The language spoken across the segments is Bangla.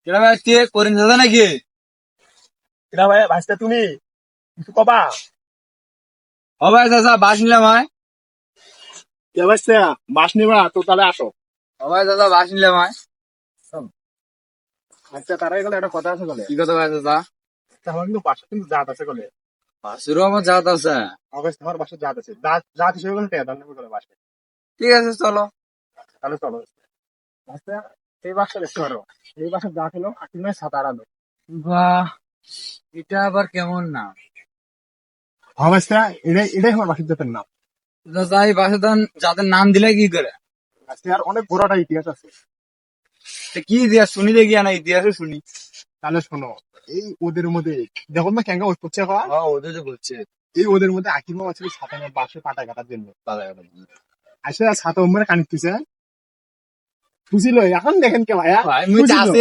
কেডা ভাই আজকে করিম দাদা নাকি? এটা ভাই ভাইস্তা তুমি কিছু কবা ও ভাই চাচা বাস নিলাম ভাই। কে ভাইস্তা বাস নিবা তো তাহলে আসো। ও ভাই দাদা বাস নিলাম ভাই। আচ্ছা তারাই গেলে একটা কথা আছে বলে কি কথা ভাই চাচা? আমার কিন্তু বাসা কিন্তু জাত আছে বলে বাসুরও আমার জাত আছে। আমার বাসা জাত আছে জাত জাত হিসেবে গেলে টেয়া দাম বলে বাসা ঠিক আছে চলো। তাহলে চলো ভাইস্তা এই বাসটা দেখতে পারো এই বাসার জাত হলো আকিল নয় সাতার আলো। বাহ, এটা আবার কেমন নাম? হ্যাঁ ভাইস্তা এটাই আমার বাসার জাতের নাম। চাচা এই বাসে যাদের নাম দিলে কি করে? আজকে আর অনেক বড়টা ইতিহাস আছে। তা কি ইতিহাস শুনি দেখি না, ইতিহাসও শুনি। তাহলে শোনো এই ওদের মধ্যে যখন না ক্যাঙ্গা ওই করছে ওদের যে বলছে এই ওদের মধ্যে আকিল মামা ছিল সাতানের বাসে পাটা কাটার জন্য আসে সাতা উম্মারে কানিতেছে বুঝিল এখন দেখেন কে ভাইয়া ভাই মুই চাষি।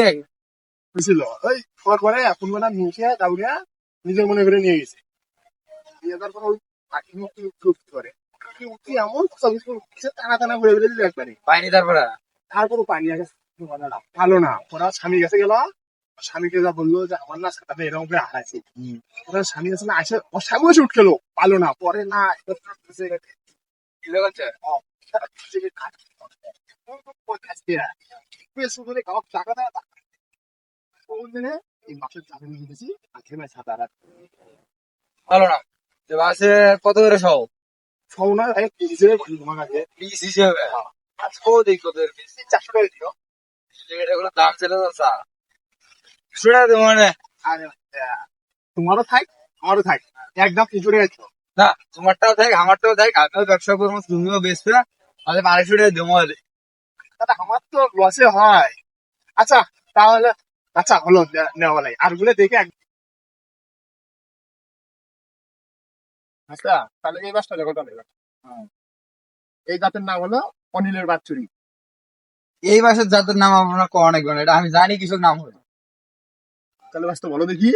বুঝিল ওই খাওয়ার পরে এখন মানে নিয়ে দাউরিয়া নিজের মনে করে নিয়ে গেছে নিয়ে যাওয়ার পর ওই আকিল উঠতে করে উঠি এমন টানা টানা ঘুরে ঘুরে দিল একবারে পাইনি তারপরে তারপর পানি আগে ভালো না ওরা স্বামী কাছে গেল স্বামীকে যা বললো যে আমার না সাথে এরকম করে হারাইছে ওরা স্বামী আছে না আসে ওর স্বামী এসে উঠ গেলো পালো না পরে না কি লাগাচ্ছে? ভালো না যে বাসে কত করে সব পিস হিসেবে? আজকেও দেখি কত করে পিস। 400 টাকা দিও এটাগুলো দাম ছিল চাচা। শুনে তো মানে তোমারও থাক আমারও থাক একদম 300 টাকা দিও না, তোমারটাও থাক আমারটাও থাক, আমিও ব্যবসা করবো তুমিও বেচবে, আমাদের 250 টাকা দেবো। দাদা আমার তো লসে হয়। আচ্ছা তাহলে আচ্ছা হলো নেওয়া লাই আর গুলো দেখে আচ্ছা তাহলে এই বাসটা দেখো তাহলে এই জাতের নাম হলো অনিলের বাচ্চুরি। এই বাসের জাতের নাম আপনার অনেক গুণ, এটা আমি জানি কিছু নাম হলো। তাহলে বাসটা বলো দেখি।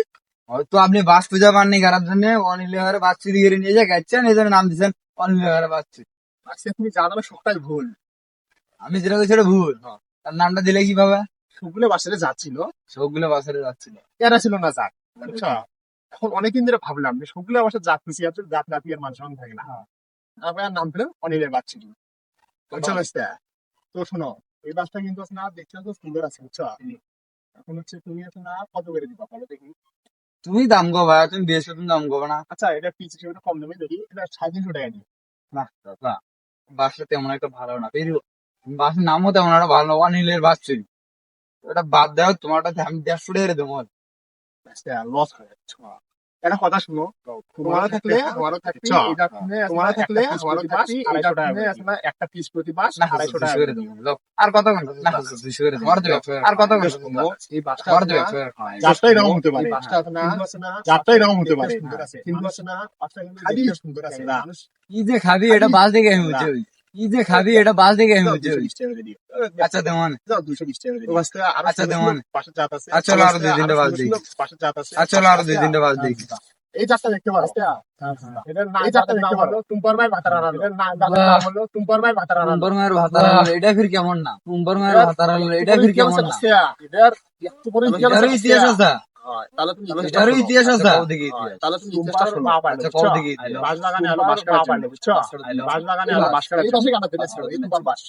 হয়তো আপনি বাস পূজা পাননি করার জন্য অনিলের বাচ্চু দিয়ে নিয়ে যা গেছেন, এই জন্য নাম দিচ্ছেন অনিলের বাচ্চু। আজকে তুমি জানালে সবটাই ভুল। আমি যেটা বলছি সেটা ভুল। তার নামটা দিলে কিভাবে? সবগুলো বাসে যাচ্ছিল সবগুলো বাসের যাচ্ছিল, এরা ছিল না জাত। আচ্ছা এখন অনেকদিন ধরে ভাবলাম যে সবগুলো বাসার জাত মিশিয়ে আছে জাত জাতি আর মানুষ থাকে না আপনার নাম পেল অনিলের বাচ্চুরি। বুঝছো বাসটা তো শোনো এই বাসটা কিন্তু আছে না দেখতে তো সুন্দর আছে বুঝছো। এখন হচ্ছে তুমি আছে না কত করে দিবা বলো দেখি। তুমি দাম গো ভাই, তুমি বেশি তুমি দাম গো না। আচ্ছা এটা পিস হিসেবে কম দামে দেখি এটা 350 টাকা দিই। না দাদা, বাসটা তেমন একটা ভালো না, বেরিয়ে বাসের নামও তেমন একটা ভালো না, অনিলের বাচ্চু। ওটা বাদ দাও, তোমারটা আমি 150 টাকা দেবো। লস হয়ে যাচ্ছে। একটা কথা শুনো তোমারও থাকলে আমারও থাকবে তোমারও থাকলে আমারও থাকবে একটা পিস প্রতি বাস না 250 টাকা করে দেবো। আর কত ঘন্টা? না 200 করে দেবো। আর কত ঘন্টা? এই বাসটা আর দেবে যাত্রা এরকম হতে পারে বাসটা না যাত্রা এরকম হতে পারে কিন্তু আছে না বাসটা কিন্তু সুন্দর আছে মানুষ কি যে খাবি এটা বাস দেখে আমি বুঝছি, কি যে খাবি এটা বাস দেখে আমি বুঝছি। 220 টাকা দিয়ে দিও। আচ্ছা দেওয়ান, যাও 220 টাকা দিয়ে দিও। বাসটা আর আচ্ছা দেওয়ান, পাশে জাত আছে আচ্ছা চলো আরো 2-3টা বাস দেখি। পাশে জাত আছে আচ্ছা চলো আরো 2-3টা বাস দেখি। এই যাত্রা দেখতে পারো এটার নাম এই যাত্রা দেখতে পারো টুম্পার ভাই ভাতার আনালো এটার নাম হলো টুম্পার ভাই ভাতার আনালো। টুম্পার মায়ের ভাতার আনলো, এটা ফির কেমন না? টুম্পার মায়ের ভাতার আনলো, এটা ফির কেমন না? এটার এত বড় এটারও ইতিহাস আছে, তাহলে তুমি এটারও ইতিহাস আছে। তাহলে তুমি ইতিহাসটা শোনো আচ্ছা কও দেখি। বাস বাগানে হলো বাস কাটা পারলে বুঝছো বাস বাগানে হলো বাস কাটা এই পাশে কাটা দিতে ছিল এই টুম্পার বাস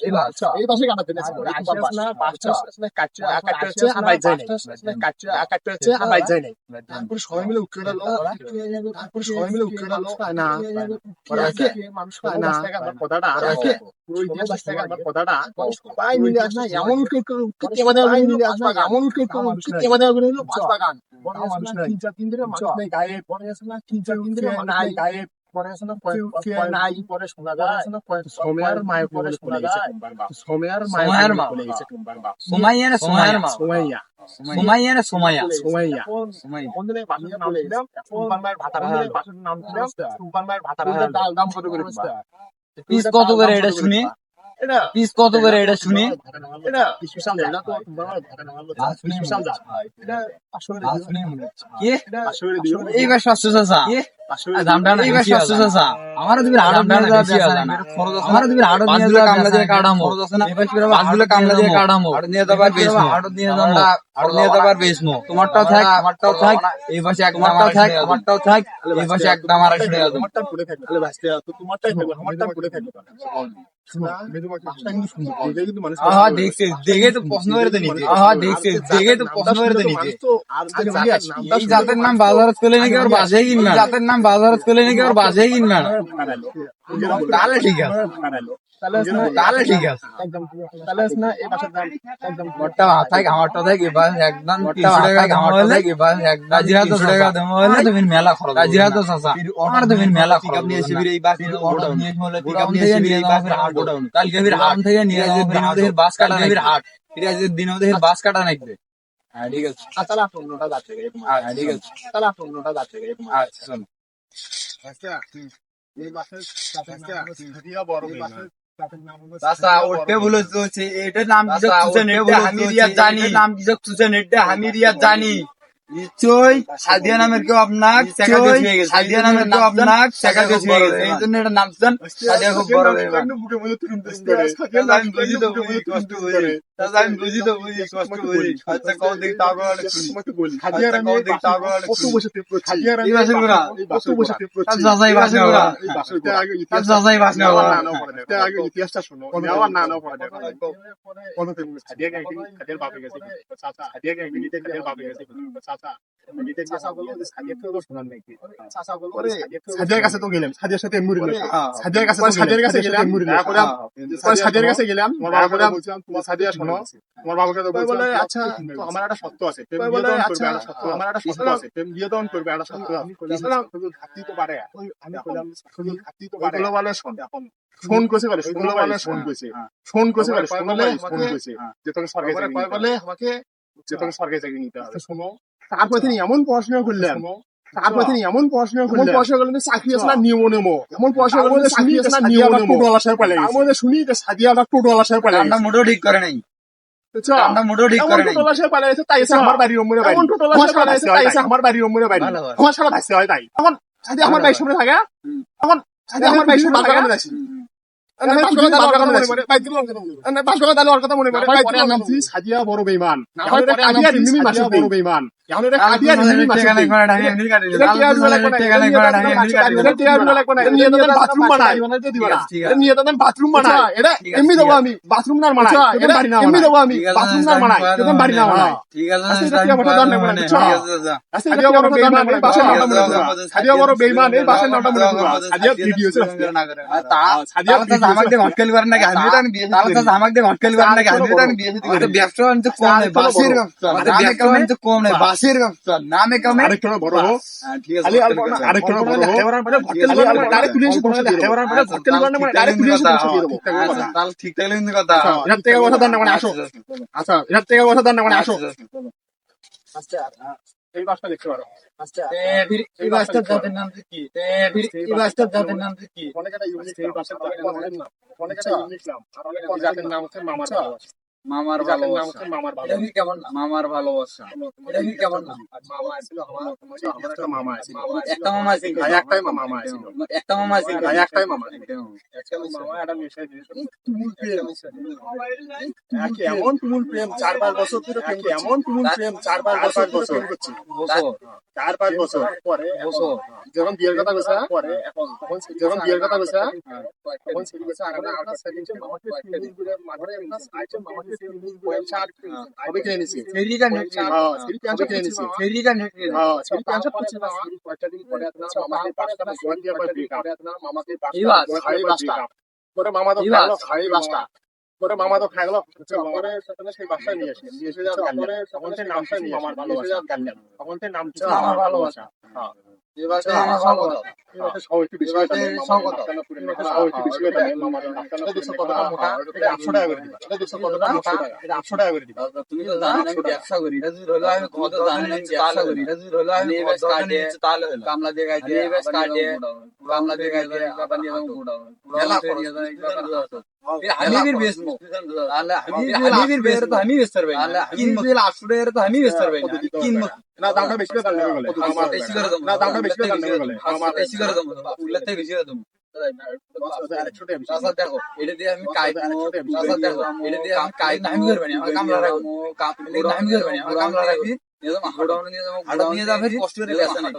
এই পাশে কাটা দিতে ছিল এই টুম্পার বাস বাসটা আসলে কাটছে কাটছে আবাই যায় নাই কাটছে কাটছে আবাই যায় নাই তারপর সবাই মিলে উঠে গেল তারপর সবাই মিলে উঠে গেল না মানুষ না আমার কথাটা পুরো ইতিহাস থেকে আমার কথাটা সবাই মিলে আসলে এমন উঠে কেমন মিলে আসলে এমন উঠে কেমন হলো বাস বাগান তিন চার দিন ধরে মানুষ নেই গায়েব পরে আছে না তিন চার দিন ধরে নাই গায়েব পরে আছে না নাই পরে শোনা যায় সোমের মায়ের পরে শোনা যায় সোমের মায়ের বলে গেছে টুম্বার বাপ সুমাইয়া না সুমাইয়ার মা? সোমাইয়া সুমাইয়া না সুমাইয়া? সোমাইয়া সুমাইয়া। কোন দিনে বাসের নাম দিলাম টুম্বার মায়ের ভাতার আনলো বাসের নাম দিলাম টুম্বার মায়ের ভাতার আনলো দাম কত করে পিস কত করে এটা শুনি? এটা পিস কত করে এটা শুনি? এটা স্পেশাল না তো টুম্বার মায়ের ভাতার আনলো স্পেশাল যা এটা আসলে কি আসলে দিও এইবার 700 চাচা? দামটা না এইবার বেশি 700 চাচা। আমারও তুমি হাড়ত নিয়ে যাওয়া বেশি আছে না আমারও তুমি হাড়ত নিয়ে যাওয়া কামলা দিয়ে কাটামো বাসগুলো কামলা দিয়ে কাটামো হাড়ত নিয়ে যাবার বেশমো হাড়ত নিয়ে যাবো হাড়ত নিয়ে যাবার বেশমো তোমারটাও থাক আমারটাও থাক এই পাশে একটা আমারটাও থাক আমারটাও থাক এই পাশে একটা আমার আসলে আছে তোমারটা পড়ে থাকবে তাহলে ভাসতে তো তোমারটাই থাকবে আমারটা পড়ে থাকবে শোনো আমি তোমাকে ভাষাটা কিন্তু শুনবো দেখে কিন্তু মানুষ দেখছে দেখে তো প্রশ্ন করে তো নিতে দেখছে দেখে তো প্রশ্ন করে তো নিতে আর এই জাতের নাম বাজারত করলে নাকি আর বাজে কিনবে না জাতের নাম বাজারত করলে নাকি আর বাজে কিনবে না তাহলে ঠিক আছে তাহলে ঠিক আছে তাহলে না এই ভাষার দাম একদম মোটটা থাক আমারটা থাক এবার একদম 300 টাকা আমারটা থাক এবার একদম কাজিরা তো টাকা দেবো হলে তুমি মেলা খরচ কাজিরা তো চাচা আর তুমি মেলা খরচ নিয়ে শিবির এই বাস অটো নিয়ে হলে পিকআপ নিয়ে শিবির এই বাস হাট গোডাউন কালকে ফির হাট থেকে নিয়ে যে দিনদের বাস কাটা ফির হাট ফির আজ দিনদের বাস কাটা নাকবে হ্যাঁ ঠিক আছে তাহলে আপনি অন্যটা যাচ্ছে হ্যাঁ ঠিক আছে তাহলে আপনি অন্যটা যাচ্ছে আচ্ছা শোনো এই ভাষার সাথে বড় চাচা ওটা বলেছে এটার নাম কি হামিরিয়া জানি নাম কি হামিরিয়া জানি নিশ্চয় সাদিয়া নামের কেউ আপনার সাদিয়া নামের কেউ আপনার শেখা দিয়ে হয়ে গেছে এই জন্য এটা নাম শুন সাদিয়া খুব বড় হয়ে গেছে আমি বুঝি তো বুঝি কষ্ট বুঝি আমি বুঝি তো বুঝি কষ্ট বুঝি আচ্ছা কও দেখি তারপর হাদিয়ার আমি কত বসে হাদিয়ার আমি এই বাসে পুরা কত বসে চাচাই বাসে পুরা চাচাই বাসে আগে ইতিহাসটা শোনো আমার না নাও পড়া কোন হাদিয়া গ্যাংটি হাদিয়ার বাপে গেছে চাচা হাদিয়া গ্যাংটি হাদিয়ার বাপে গেছে চাচা সাদিয়ার কাছে তো গেলাম সাদিয়ার সাথে মুড়ি সাদিয়ার কাছে গেলাম মুড়ি সাদিয়ার কাছে গেলাম তোমার সাদিয়া শোনো তোমার বাবাকে তো বলে আচ্ছা আমার একটা সত্য আছে আমার একটা সত্য আছে বিয়ে দন করবে একটা সত্য ঘাটতি তো পারে আমি বললাম ঘাটতি তো পারে বলে শোন এখন ফোন করেছে বলে ফোন করেছে যে তোকে সরকারি চাকরি বলে আমাকে যে তোকে সরকারি চাকরি নিতে হবে শোনো তারপরে তিনি এমন পড়াশোনা করলেন তারপরে তিনি এমন পড়াশোনা করলেন চাকরি আছে না নিয়ম নেমো এমন পড়াশোনা করলেন চাকরি আছে না নিয়ম নেমো আমাদের শুনি যে সাদিয়া আবার টোটোওয়ালা সাহেব পালে আমরা মোটেও ঠিক করে নাই আমরা মোটেও ঠিক করে নাই টোটোওয়ালা সাহেব পালে তাই এসে আমার বাড়ির রুমে বাড়ি এমন টোটোওয়ালা সাহেব পালে তাই এসে আমার বাড়ির রুমে বাড়ি আমার সারা ভাসতে হয় তাই তখন সাদিয়া আমার বাড়ির সামনে থাকে তখন সাদিয়া আমার বাড়ির সামনে থাকে সাদিয়া বড় বেইমান বড় বেইমান বাথরুম বানাই এমনি দেবো আমি বাথরুম না বানাই এমনি দেবো আমি বাথরুম না বানাই বাড়ি না বানাই ঠিক আছে সাদিয়া বড় বেইমান এই বাসের নামটা মনে করো সাদিয়া ভিডিও সাদিয়া আমাকে ঘটকেল করেন নাকি আমি তো বিয়ে আমাকে ঘটকেল করেন নাকি আমি তো ব্যবসা বাণিজ্য কম নেই বাসের ব্যবসা ব্যবসা বাণিজ্য কম নেই বাসের ব্যবসা নামে কমে আরেকটা বড় হোক ঠিক আছে আরেকটা বড় হোক ডাইরেক্ট তুলে এসে ডাইরেক্ট তুলে এসে তাহলে ঠিক থাকলে কিন্তু কথা এর থেকে কথা দেন না মানে আসো আচ্ছা এর থেকে কথা দেন না মানে আসো এই বাসটা দেখতে পারো এই বাসটার জাতের নাম কি এই বাসটার জাতের নাম কি অনেকটা ইউনিক এই বাসের অনেকটা ইউনিক নাম আর অনেক জাতের নাম হচ্ছে মামার ভালোবাসা মামার ভালোবাসা এটা কি কেমন মামার ভালোবাসা এটা কি কেমন নাম মামা ছিল আমার একটা মামা ছিল একটা মামা আছে একটাই মামা ছিল একটা মামা আছে একটাই মামা একটা মামা একটা মিশাই দিয়েছিল তুমুল প্রেম এমন তুমুল প্রেম 4-5 বছর ধরে প্রেম এমন তুমুল প্রেম 4-5 বছর করছি 4-5 বছর পরে যখন বিয়ের কথা বলছে পরে এখন যখন বিয়ের কথা বলছে তখন সেটি বলছে আর আমরা সেকেন্ড মামাকে মাঝে মামাকে হবে কিনে নিছি ফেরিটা নেট সেটি ক্যান্সেল কিনে নিছি ফেরিটা নেট সেটি ক্যান্সেল করছে না কয়েকটা দিন পরে আপনার মামাকে পাঁচটা জোয়ান দিয়ে পরে আপনার মামাকে খাই বাসটা পরে মামা তো খাই বাসটা পরে মামা তো খাইলো পরে সেই বাসটা নিয়ে এসে যাওয়ার পরে তখন সেই নামটা নিয়ে আমার ভালোবাসা তখন সেই নাম ছিল আমার ভালোবাসা হ্যাঁ এই বাসটা আমার ভালোবাসা এই বাসটা সব একটু বেশি কথা সব একটু বেশি কথা মামার নামটা দেখছো কতটা মোটা এটা 800 টাকা করে দিবা এটা দেখছো কতটা মোটা এটা 800 টাকা করে দিবা তুমি তো জানো আমি ব্যবসা করি এটা যদি হলো আমি কত জানি না ব্যবসা করি এটা যদি হলো আমি ব্যবসা কাটে তাহলে হলো কামলা দিয়ে গাইতে ব্যবসা কাটে কামলা দিয়ে গাইতে বাবা নিয়ে যাবো গোডাউন মেলা খরচ হামিবির বেশ আল্লাহ হামিবির বেশ তো আমি বেশ করবে আল্লাহ হামিবির 800 টাকা তো আমি বেশ করবে কিনবো না দামটা বেশি করে দাম বলে আমার বেশি করে দাও না দামটা বেশি করে দাম বলে আমার বেশি করে দাও উল্লাতে বেশি করে দাও চাচা দেখো এটা দিয়ে আমি কাই চাচা দেখো এটা দিয়ে আমি কাই নাম করবে না আমার কামলা রাখবো নাম করবে না আমার কামলা রাখবি এরকম হাড়াউন নিয়ে যাবো হাড়া নিয়ে যাবে কষ্ট করে বেচা না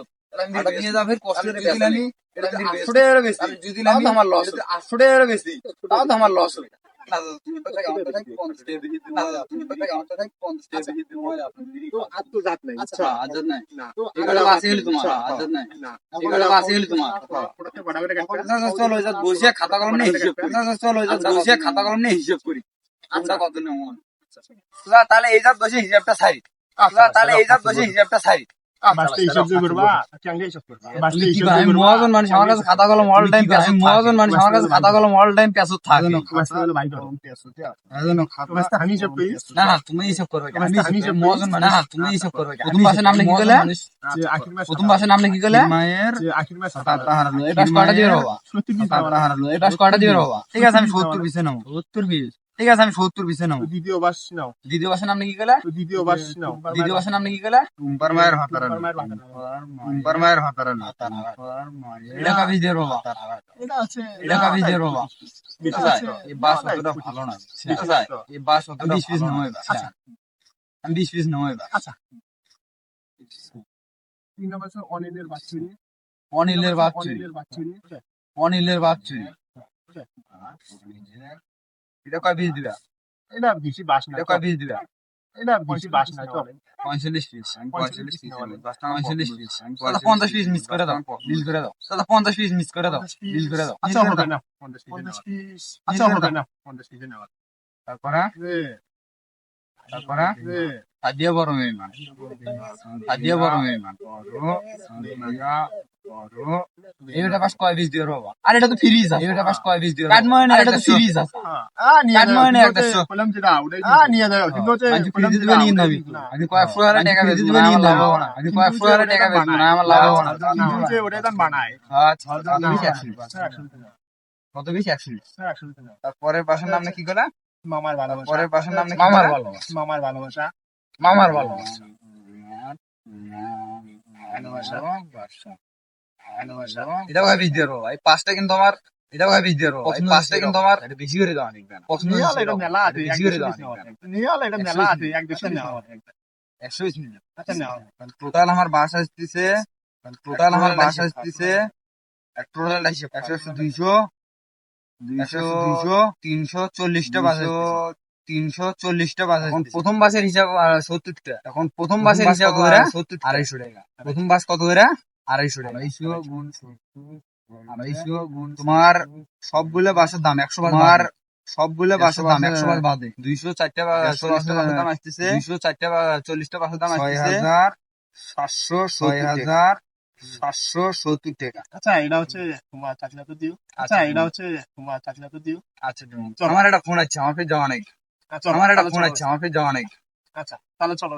হাড়া নিয়ে যাবে কষ্ট করে বেচা আমি এটা 800 টাকা বেশি যদি আমি আমার লস 800 টাকা বেশি তাও তো আমার লস হবে না তুমি তো টাকা আমাকে 50 টাকা দিয়ে দিতে না তুমি তো টাকা আমাকে 50 টাকা দিয়ে দিতে হয় আপনি তো আজ তো জাত নাই আচ্ছা আজাদ নাই না এগুলো আছে হলো তোমার আজাদ নাই না এগুলো আছে হলো তোমার ওটাতে বড় করে কাটতে চাচা চলো যা বসে খাতা কলম নিয়ে হিসাব করি চাচা চলো যা বসে খাতা কলম নিয়ে হিসাব করি আমরা কত নেব চাচা তাহলে এই যা বসে হিসাবটা ছাড়ি চাচা তাহলে এই যা বসে হিসাবটা ছাড়ি বাসতে হিসাব যে করবা কেঙ্গে হিসাব করবা বাসতে হিসাব আমি মহাজন মানুষ আমার কাছে খাতা কলম অল টাইম পেছু মহাজন মানুষ আমার কাছে খাতা কলম অল টাইম পেছু থাকে বাসতে হলো ভাই করো বাসতে আমি হিসাব করি না না তুমি হিসাব করবে আমি হিসাব মহাজন মানুষ না তুমি হিসাব করবে প্রথম ভাষা নাম কি কইলে যে আখির মাস প্রথম ভাষা নাম কি কইলে মায়ের যে আখির মাস টাকা হারালো এটা কয়টা দিবে বাবা সত্যি কি টাকা হারালো এটা কয়টা দিবে বাবা ঠিক আছে আমি 70 পিছে নাও 70 পিস ঠিক আছে আমি 70 পিছে নাও দ্বিতীয় বাস নাও দ্বিতীয় ভাষা নাম কি কইলে দ্বিতীয় বাস নাও দ্বিতীয় ভাষা নাম কি কইলে উম্পার মায়ের হাতারা উম্পার মায়ের হাতারা এটা কাবিজ দিয়ে বাবা এটা আছে এটা কাবিজ দিয়ে বাবা বেশি আছে এই বাস অতটা ভালো না আচ্ছা এই বাস অতটা 20 পিস নয় আচ্ছা আমি 20 পিস নয় আচ্ছা 3 নম্বর আছে অনিলের বাচ্চুরি অনিলের বাচ্চু অনিলের বাচ্চুরি অনিলের বাচ্চু এটা কয় পিস দিবা এটা বেশি বাস না এটা কয় পিস দিবা এটা বেশি বাস না চলে 45 পিস আমি 45 পিস 45 পিস আমি 45 50 পিস মিস করে দাও ডিল করে দাও দাদা 50 পিস মিস করে দাও ডিল করে দাও আচ্ছা হবে না 50 পিস আচ্ছা হবে না 50 পিস নেওয়া তারপরে রে তারপরে রে সাদিয়া বড় মেহমান সাদিয়া বড় মেহমান এটা পাস কয় পিস দিও বাবা আর এটা তো ফ্রিজ আছে এটা পাস কয় পিস দিও কাট ময়নে এটা তো ফ্রিজ আছে নিয়ে কাট ময়নে একটা বললাম যেটা ওটাই নিয়ে যাও কিন্তু হচ্ছে আমি ফ্রিজ দিবে নিয়ে নাবি আমি কয় ফুয়ারে টাকা বেচি দিবে নিয়ে লাভ হবে না আমি কয় ফুয়ারে টাকা বেচি না আমার লাভ হবে না কিন্তু হচ্ছে ওটাই দাম বানায় আচ্ছা কত বেশি 100 তারপরে বাসার নাম কি করা মামার ভালোবাসা পরের বাসার নাম মামার ভালোবাসা মামার ভালোবাসা মামার ভালোবাসা এটা ভাই বিজ দিয়ে এই পাঁচটা কিন্তু আমার এটা ভাই বিজ দিয়ে এই পাঁচটা কিন্তু আমার এটা বেশি করে দাও অনেক পছন্দ নিয়ে আলো এটা মেলা আছে বেশি করে দাও নিয়ে আলো এটা মেলা আছে এক দেশে নেওয়া 120 মিনিট আচ্ছা নেওয়া টোটাল আমার বাসা আসতেছে টোটাল আমার বাসা আসতেছে টোটাল হিসাব 100 200 340টা বাসা 340টা বাস এখন প্রথম বাসের হিসাব 70টা এখন প্রথম বাসের হিসাব করে 250 টাকা প্রথম বাস কত করে 250 টাকা 250 গুণ 250 গুণ তোমার সবগুলো বাসের দাম 100 তোমার সবগুলো বাসের দাম 100 বাস বাদে 204টা 40টা বাসের দাম আসতেছে 204টা 40টা বাসের দাম আসতেছে 6770 টাকা আচ্ছা এটা হচ্ছে তোমার চাকরি তো দিও আচ্ছা এটা হচ্ছে তোমার চাকরি তো দিও আচ্ছা আমার একটা ফোন আছে আমার ফের যাওয়া নাই আচ্ছা আমার একটা ফোন আছে আমার ফের যাওয়া নাই আচ্ছা তাহলে চলো